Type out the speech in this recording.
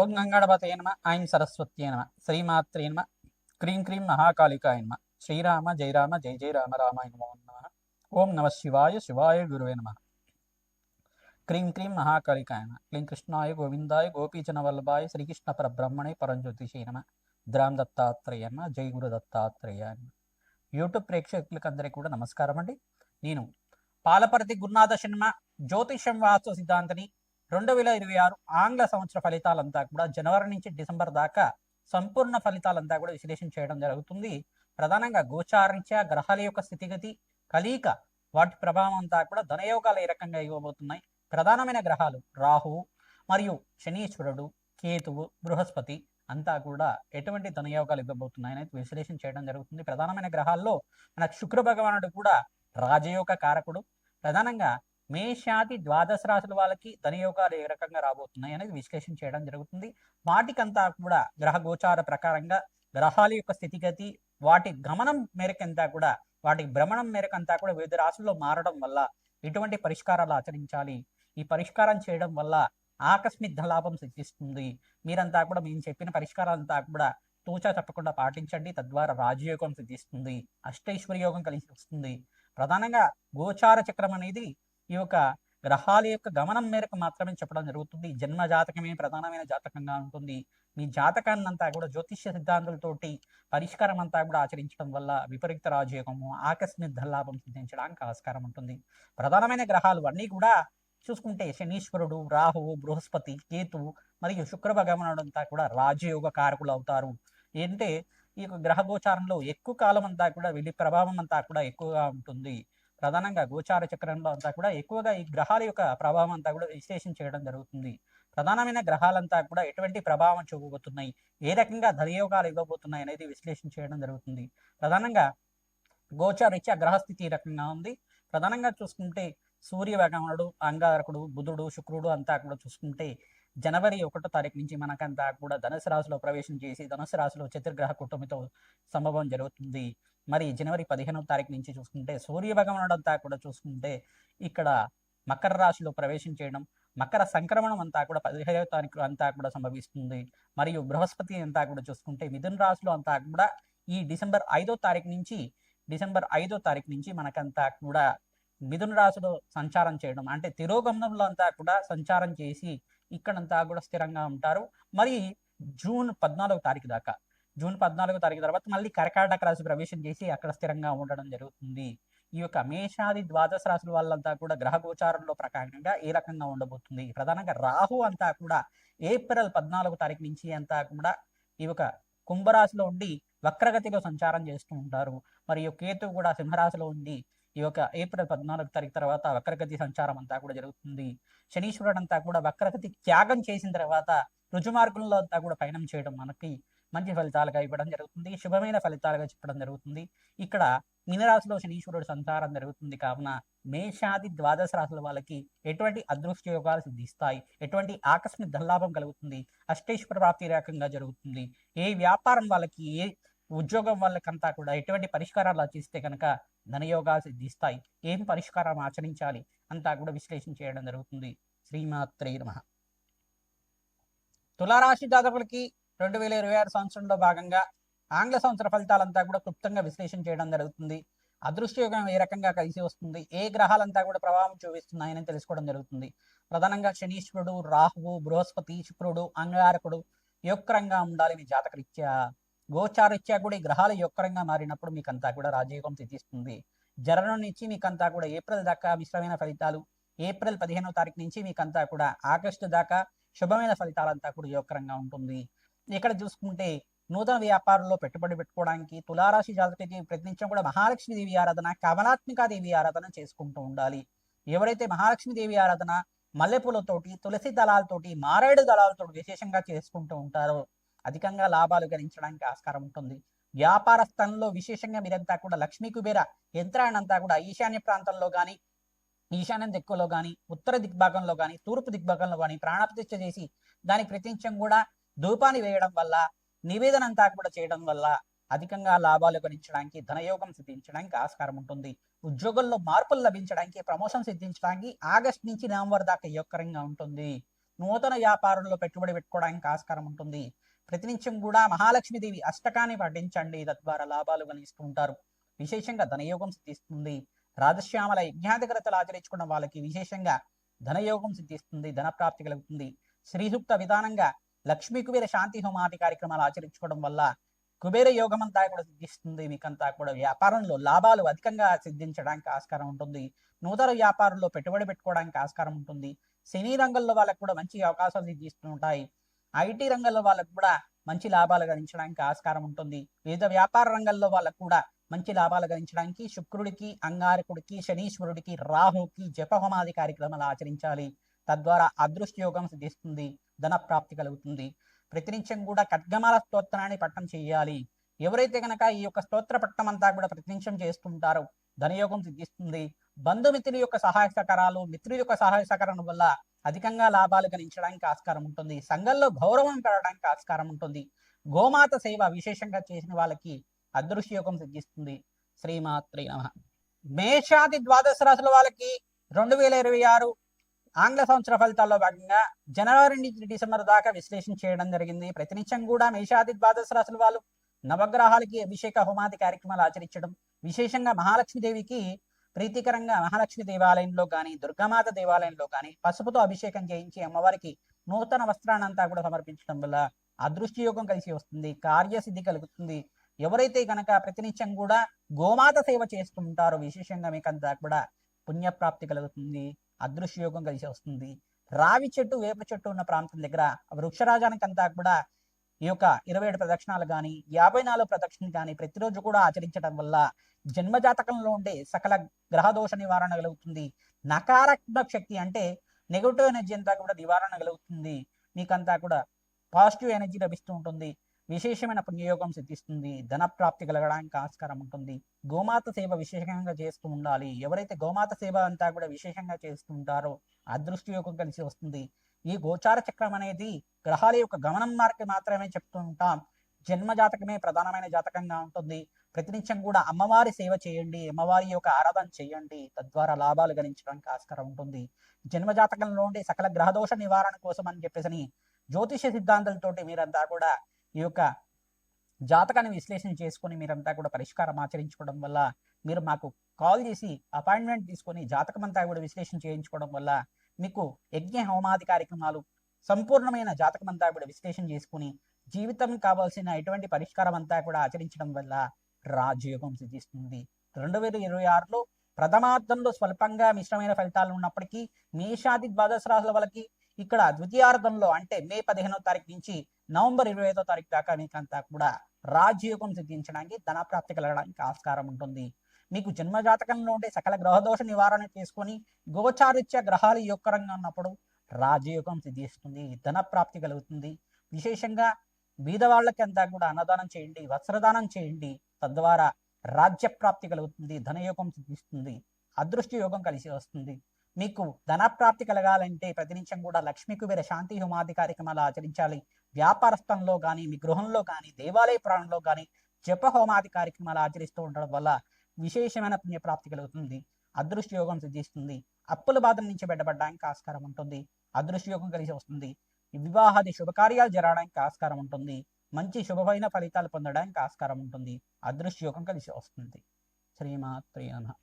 ఓం గంగాడపతయ నమ ఐం సరస్వత్యే నమ శ్రీమాత్రే నమ క్రీం క్రీం మహాకాళికాయ నమ శ్రీరామ జయ రామ జయ జయ రామ రామాయ నమో నమ ఓం నమ శివాయ శివాయ గురువే నమ క్రీం క్రీం మహాకాళికాయ నమ క్లీం కృష్ణాయ గోవిందాయ గోపీజన వల్లభాయ శ్రీకృష్ణ పరబ్రహ్మణే పరంజ్యోతిషే నమ ద్రాం దత్తాత్రేయ నమ జై గురు దత్తాత్రేయ నమ. యూట్యూబ్ ప్రేక్షకులకు అందరికీ కూడా నమస్కారం అండి. నేను పాలపర్తి గురునాథ శర్మ జ్యోతిషం వాస్తు సిద్ధాంతిని. 2026 ఆంగ్ల సంవత్సర ఫలితాలంతా కూడా జనవరి నుంచి డిసెంబర్ దాకా సంపూర్ణ ఫలితాలంతా కూడా విశ్లేషణ చేయడం జరుగుతుంది. ప్రధానంగా గోచారీత్యా గ్రహాల యొక్క స్థితిగతి, కలీక, వాటి ప్రభావం అంతా కూడా ధనయోగాలు ఏ రకంగా ఇవ్వబోతున్నాయి. ప్రధానమైన గ్రహాలు రాహువు మరియు శనీశ్వరుడు, కేతువు, బృహస్పతి అంతా కూడా ఎటువంటి ధనయోగాలు ఇవ్వబోతున్నాయి అనేది విశ్లేషణ చేయడం జరుగుతుంది. ప్రధానమైన గ్రహాల్లో మనకు శుక్ర భగవానుడు కూడా రాజయోగ కారకుడు. ప్రధానంగా మేషాది ద్వాదశ రాశుల వాళ్ళకి ధనయోగాలు ఏ రకంగా రాబోతున్నాయి అనేది విశ్లేషణ చేయడం జరుగుతుంది. వాటికంతా కూడా గ్రహ గోచార ప్రకారంగా గ్రహాల యొక్క స్థితిగతి, వాటి గమనం మేరకంతా కూడా, వాటి భ్రమణం మేరకంతా కూడా వివిధ రాశుల్లో మారడం వల్ల ఎటువంటి పరిష్కారాలు ఆచరించాలి, ఈ పరిష్కారం చేయడం వల్ల ఆకస్మిక ధనలాభం సిద్ధిస్తుంది. మీరంతా కూడా మేము చెప్పిన పరిష్కారాలంతా కూడా తూచా తప్పకుండా పాటించండి. తద్వారా రాజయోగం సిద్ధిస్తుంది, అష్టైశ్వర్య యోగం కలిసి వస్తుంది. ప్రధానంగా గోచార చక్రం అనేది ఈ యొక్క గ్రహాల యొక్క గమనం మేరకు మాత్రమే చెప్పడం జరుగుతుంది. జన్మ జాతకమే ప్రధానమైన జాతకంగా ఉంటుంది. మీ జాతకాన్ని అంతా కూడా జ్యోతిష్య సిద్ధాంతాలతోటి పరిష్కారం అంతా కూడా ఆచరించడం వల్ల విపరీత రాజయోగము, ఆకస్మిక ధనలాభం సిద్ధించడానికి ఆస్కారం ఉంటుంది. ప్రధానమైన గ్రహాలు అన్నీ కూడా చూసుకుంటే శనీశ్వరుడు, రాహువు, బృహస్పతి, కేతువు మరియు శుక్ర భగవానుడు అంతా కూడా రాజయోగ కారకులు అవుతారు. ఏంటంటే ఈ యొక్క గ్రహ గోచారంలో ఎక్కువ కాలం అంతా కూడా వీళ్ళ ప్రభావం అంతా కూడా ఎక్కువగా ఉంటుంది. ప్రధానంగా గోచార చక్రంలో అంతా కూడా ఎక్కువగా ఈ గ్రహాల యొక్క ప్రభావం అంతా కూడా విశ్లేషణ చేయడం జరుగుతుంది. ప్రధానమైన గ్రహాలంతా కూడా ఎటువంటి ప్రభావం చూపబోతున్నాయి, ఏ రకంగా ధనయోగాలు ఇవ్వబోతున్నాయి అనేది విశ్లేషణ చేయడం జరుగుతుంది. ప్రధానంగా గోచారీత్యా గ్రహస్థితి ఈ రకంగా ఉంది. ప్రధానంగా చూసుకుంటే సూర్య భగవానుడు, అంగారకుడు, బుధుడు, శుక్రుడు అంతా కూడా చూసుకుంటే జనవరి 1వ తారీఖు నుంచి మనకంతా కూడా ధనుసు రాశిలో ప్రవేశం చేసి ధనుసు రాశిలో చతుర్గ్రహ కుటుంబతో సంభవం జరుగుతుంది. మరి జనవరి 15వ తారీఖు నుంచి చూసుకుంటే సూర్య భగవానుడు అంతా కూడా చూసుకుంటే ఇక్కడ మకర రాశిలో ప్రవేశం చేయడం, మకర సంక్రమణం అంతా కూడా 15వ తారీఖు అంతా కూడా సంభవిస్తుంది. మరియు బృహస్పతి అంతా కూడా చూసుకుంటే మిథున రాశిలో అంతా కూడా ఈ డిసెంబర్ 5వ తారీఖు నుంచి మనకంతా కూడా మిథున రాశిలో సంచారం చేయడం, అంటే తిరోగమనంలో అంతా కూడా సంచారం చేసి ఇక్కడంతా కూడా స్థిరంగా ఉంటారు. మరి జూన్ 14వ తారీఖు తర్వాత మళ్ళీ కర్కాటక రాశి ప్రవేశం చేసి అక్కడ స్థిరంగా ఉండడం జరుగుతుంది. ఈ యొక్క మేషాది ద్వాదశ రాశుల వాళ్ళంతా కూడా గ్రహ గోచారంలో ప్రకారంగా ఏ రకంగా ఉండబోతుంది. ప్రధానంగా రాహు అంతా కూడా ఏప్రిల్ 14వ తారీఖు నుంచి అంతా కూడా ఈ యొక్క కుంభరాశిలో ఉండి వక్రగతిలో సంచారం చేస్తూ ఉంటారు. మరియు కేతువు కూడా సింహరాశిలో ఉండి ఈ యొక్క ఏప్రిల్ 14వ తారీఖు తర్వాత వక్రగతి సంచారం అంతా కూడా జరుగుతుంది. శనీశ్వరుడు అంతా కూడా వక్రగతి త్యాగం చేసిన తర్వాత రుజుమార్గంలో అంతా కూడా పయనం చేయడం మనకి మంచి ఫలితాలుగా ఇవ్వడం జరుగుతుంది, శుభమైన ఫలితాలుగా చెప్పడం జరుగుతుంది. ఇక్కడ మీనరాశిలో శనీశ్వరుడు సంచారం జరుగుతుంది కావున మేషాది ద్వాదశ రాశుల వాళ్ళకి ఎటువంటి అదృష్ట యోగాలు సిద్ధిస్తాయి, ఎటువంటి ఆకస్మిక ధనలాభం కలుగుతుంది, అష్టైశ్వర ప్రాప్తి రకంగా జరుగుతుంది. ఏ వ్యాపారం వాళ్ళకి, ఏ ఉద్యోగం వాళ్ళకంతా కూడా ఎటువంటి పరిష్కారాలు ఆచరిస్తే కనుక ధనయోగాలు సిద్ధిస్తాయి, ఏం పరిష్కారం ఆచరించాలి అంతా కూడా విశ్లేషణ చేయడం జరుగుతుంది. శ్రీమాత్రే నమః. తులారాశి జాతకులకి 2026 సంవత్సరంలో భాగంగా ఆంగ్ల సంవత్సర ఫలితాలంతా కూడా క్లుప్తంగా విశ్లేషణ చేయడం జరుగుతుంది. అదృష్టయోగం ఏ రకంగా కలిసి వస్తుంది, ఏ గ్రహాలంతా కూడా ప్రభావం చూపిస్తున్నాయని తెలుసుకోవడం జరుగుతుంది. ప్రధానంగా శనీశ్వరుడు, రాహువు, బృహస్పతి, శుక్రుడు, అంగారకుడు యొక్కరంగా ఉండాలి మీ జాతకరీత్యా. గోచారీత్యా కూడా ఈ గ్రహాలు యొక్కరంగా మారినప్పుడు మీకంతా కూడా రాజయోగం సిద్ధిస్తుంది. జనవరి నుంచి మీకంతా కూడా ఏప్రిల్ దాకా మిశ్రమైన ఫలితాలు, ఏప్రిల్ 15వ తారీఖు నుంచి మీకంతా కూడా ఆగస్టు దాకా శుభమైన ఫలితాలంతా కూడా యోగకరంగా ఉంటుంది. ఇక్కడ చూసుకుంటే నూతన వ్యాపారంలో పెట్టుబడి పెట్టుకోవడానికి తులారాశి జాతకులకి ప్రతినిత్యం కూడా మహాలక్ష్మి దేవి ఆరాధన, కమలాత్మికా దేవి ఆరాధన చేసుకుంటూ ఉండాలి. ఎవరైతే మహాలక్ష్మి దేవి ఆరాధన మల్లెపూలతోటి, తులసి దళాలతోటి, మారేడు దళాలతోటి విశేషంగా చేసుకుంటూ ఉంటారో అధికంగా లాభాలు గణించడానికి ఆస్కారం ఉంటుంది. వ్యాపార స్థలంలో విశేషంగా మీరంతా కూడా లక్ష్మీ కుబేర యంత్రాన్ని అంతా కూడా ఈశాన్య ప్రాంతంలో కానీ, ఈశాన్యం దిక్కులో కానీ, ఉత్తర దిగ్భాగంలో కానీ, తూర్పు దిగ్భాగంలో కానీ ప్రాణప్రతిష్ఠ చేసి దానికి ప్రతినిత్యం కూడా ధూపాన్ని వేయడం వల్ల, నివేదన అంతా కూడా చేయడం వల్ల అధికంగా లాభాలు గణించడానికి, ధనయోగం సిద్ధించడానికి ఆస్కారం ఉంటుంది. ఉద్యోగంలో మార్పులు లభించడానికి, ప్రమోషన్ సిద్ధించడానికి ఆగస్టు నుంచి నవంబర్ దాకా యోగకరంగా ఉంటుంది. నూతన వ్యాపారంలో పెట్టుబడి పెట్టుకోవడానికి ఆస్కారం ఉంటుంది. ప్రతినిత్యం కూడా మహాలక్ష్మీదేవి అష్టకాన్ని పఠించండి, తద్వారా లాభాలు గణిస్తూ ఉంటారు. విశేషంగా ధనయోగం సిద్ధిస్తుంది. రాజశ్యామల యజ్ఞాధికరతలు ఆచరించుకున్న వాళ్ళకి విశేషంగా ధనయోగం సిద్ధిస్తుంది, ధన ప్రాప్తి కలుగుతుంది. శ్రీసూక్త విధానంగా లక్ష్మీ కుబేర శాంతి హోమాది కార్యక్రమాలు ఆచరించుకోవడం వల్ల కుబేర యోగం అంతా కూడా సిద్ధిస్తుంది. మీకంతా కూడా వ్యాపారంలో లాభాలు అధికంగా సిద్ధించడానికి ఆస్కారం ఉంటుంది. నూతన వ్యాపారంలో పెట్టుబడి పెట్టుకోవడానికి ఆస్కారం ఉంటుంది. సినీ రంగంలో వాళ్ళకు కూడా మంచి అవకాశాలు సిద్ధిస్తూ ఉంటాయి. ఐటీ రంగంలో వాళ్ళకు కూడా మంచి లాభాలు గణించడానికి ఆస్కారం ఉంటుంది. వివిధ వ్యాపార రంగంలో వాళ్ళకు కూడా మంచి లాభాలు గణించడానికి శుక్రుడికి, అంగారకుడికి, శనీశ్వరుడికి, రాహుకి జపహోమాది కార్యక్రమాలు ఆచరించాలి. తద్వారా అదృష్ట యోగం సిద్ధిస్తుంది, ధన ప్రాప్తి కలుగుతుంది. ప్రతినిత్యం కూడా ఖడ్గమాల స్తోత్రాన్ని పట్టణం చేయాలి. ఎవరైతే కనుక ఈ యొక్క స్తోత్ర పట్టణం అంతా కూడా ప్రతినిత్యం చేస్తుంటారో ధనయోగం సిద్ధిస్తుంది. బంధుమిత్రుల యొక్క సహాయ సహకారాలు, మిత్రుల యొక్క సహాయ సహకారం వల్ల అధికంగా లాభాలు గణించడానికి ఆస్కారం ఉంటుంది. సంఘంలో గౌరవం పెరగడానికి ఆస్కారం ఉంటుంది. గోమాత సేవ విశేషంగా చేసిన వాళ్ళకి అదృశ్య యోగం సిద్ధిస్తుంది. శ్రీమాత్రే నమః. మేషాది ద్వాదశ రాశుల వాళ్ళకి 2026 ఆంగ్ల సంవత్సర ఫలితాల్లో భాగంగా జనవరి నుంచి డిసెంబర్ దాకా విశ్లేషణ చేయడం జరిగింది. ప్రతినిత్యం కూడా మేషాది ద్వాదశ రాశుల వాళ్ళు నవగ్రహాలకి అభిషేక హోమాది కార్యక్రమాలు ఆచరించడం, విశేషంగా మహాలక్ష్మీదేవికి ప్రీతికరంగా మహాలక్ష్మి దేవాలయంలో కానీ, దుర్గామాత దేవాలయంలో కానీ పసుపుతో అభిషేకం చేయించి అమ్మవారికి నూతన వస్త్రాన్నంతా కూడా సమర్పించడం వల్ల అదృష్టయోగం కలిసి వస్తుంది, కార్యసిద్ధి కలుగుతుంది. ఎవరైతే కనుక ప్రతినిత్యం కూడా గోమాత సేవ చేస్తూ ఉంటారో విశేషంగా మీకంతా కూడా పుణ్యప్రాప్తి కలుగుతుంది, అదృష్టయోగం కలిసి వస్తుంది. రావి చెట్టు, వేప చెట్టు ఉన్న ప్రాంతం దగ్గర వృక్షరాజానికి అంతా కూడా ఈ యొక్క 27 ప్రదక్షిణాలు కానీ, 54 ప్రదక్షిణలు కానీ ప్రతిరోజు కూడా ఆచరించడం వల్ల జన్మజాతకంలో ఉండే సకల గ్రహదోష నివారణ కలుగుతుంది. నకారాత్మక శక్తి అంటే నెగటివ్ ఎనర్జీ అంతా కూడా నివారణ కలుగుతుంది. మీకంతా కూడా పాజిటివ్ ఎనర్జీ లభిస్తూ ఉంటుంది. విశేషమైన పుణ్యయోగం సిద్ధిస్తుంది, ధన ప్రాప్తి కలగడానికి ఆస్కారం ఉంటుంది. గోమాత సేవ విశేషంగా చేస్తూ ఉండాలి. ఎవరైతే గోమాత సేవ అంతా కూడా విశేషంగా చేస్తూ ఉంటారో అదృష్ట యోగం కలిసి వస్తుంది. ఈ గోచార చక్రం అనేది గ్రహాల యొక్క గమనం మార్గం మాత్రమే చెప్తూ ఉంటాం. జన్మ జాతకమే ప్రధానమైన జాతకంగా ఉంటుంది. ప్రతినిత్యం కూడా అమ్మవారి సేవ చేయండి, అమ్మవారి యొక్క ఆరాధన చేయండి, తద్వారా లాభాలు గణించడానికి ఆస్కారం ఉంటుంది. జన్మ జాతకంలో ఉండే సకల గ్రహదోష నివారణ కోసం అని చెప్పేసి జ్యోతిష సిద్ధాంతాలతోటి మీరంతా కూడా ఈ యొక్క జాతకాన్ని విశ్లేషణ చేసుకొని మీరంతా కూడా పరిష్కారం ఆచరించుకోవడం వల్ల, మీరు మాకు కాల్ చేసి అపాయింట్మెంట్ తీసుకొని జాతకం అంతా కూడా విశ్లేషణ చేయించుకోవడం వల్ల మీకు యజ్ఞ హోమాది కార్యక్రమాలు సంపూర్ణమైన జాతకం అంతా కూడా విశ్లేషణ చేసుకుని జీవితం కావాల్సిన ఎటువంటి పరిష్కారం అంతా కూడా ఆచరించడం వల్ల రాజయోగం సిద్ధిస్తుంది. 2026లో ప్రథమార్థంలో స్వల్పంగా మిశ్రమైన ఫలితాలు ఉన్నప్పటికీ మేషాది ద్వాదశ రాశుల వాళ్ళకి ఇక్కడ ద్వితీయార్థంలో అంటే మే 15వ తారీఖు నుంచి నవంబర్ 25వ తారీఖు దాకా మీకంతా కూడా రాజయోగం సిద్ధించడానికి, ధన ప్రాప్తి కలగడానికి ఆస్కారం ఉంటుంది. మీకు జన్మజాతకంలో ఉండే సకల గ్రహదోష నివారణ చేసుకొని గోచారిత్య గ్రహాలు యోగకరంగా ఉన్నప్పుడు రాజయోగం సిద్ధిస్తుంది, ధన ప్రాప్తి కలుగుతుంది. విశేషంగా బీదవాళ్ళకి అంతా కూడా అన్నదానం చేయండి, వస్త్రదానం చేయండి, తద్వారా రాజ్య ప్రాప్తి కలుగుతుంది, ధనయోగం సిద్ధిస్తుంది, అదృష్ట యోగం కలిసి వస్తుంది. మీకు ధన ప్రాప్తి కలగాలంటే ప్రతినిత్యం కూడా లక్ష్మీ కుబేర శాంతి హోమాది కార్యక్రమాలు ఆచరించాలి. వ్యాపార స్థలంలో కానీ, మీ గృహంలో కానీ, దేవాలయ ప్రాణంలో కానీ జప హోమాది కార్యక్రమాలు ఆచరిస్తూ ఉండడం వల్ల విశేషమైన పుణ్యప్రాప్తి కలుగుతుంది, అదృష్ట యోగం సిద్ధిస్తుంది. అప్పుల బాధల నుంచి బయటపడడానికి ఆస్కారం ఉంటుంది, అదృష్ట యోగం కలిసి వస్తుంది. వివాహాది శుభకార్యాలు జరగడానికి ఆస్కారం ఉంటుంది, మంచి శుభమైన ఫలితాలు పొందడానికి ఆస్కారం ఉంటుంది, అదృష్ట యోగం కలిసి వస్తుంది. శ్రీమాత్రే నమః.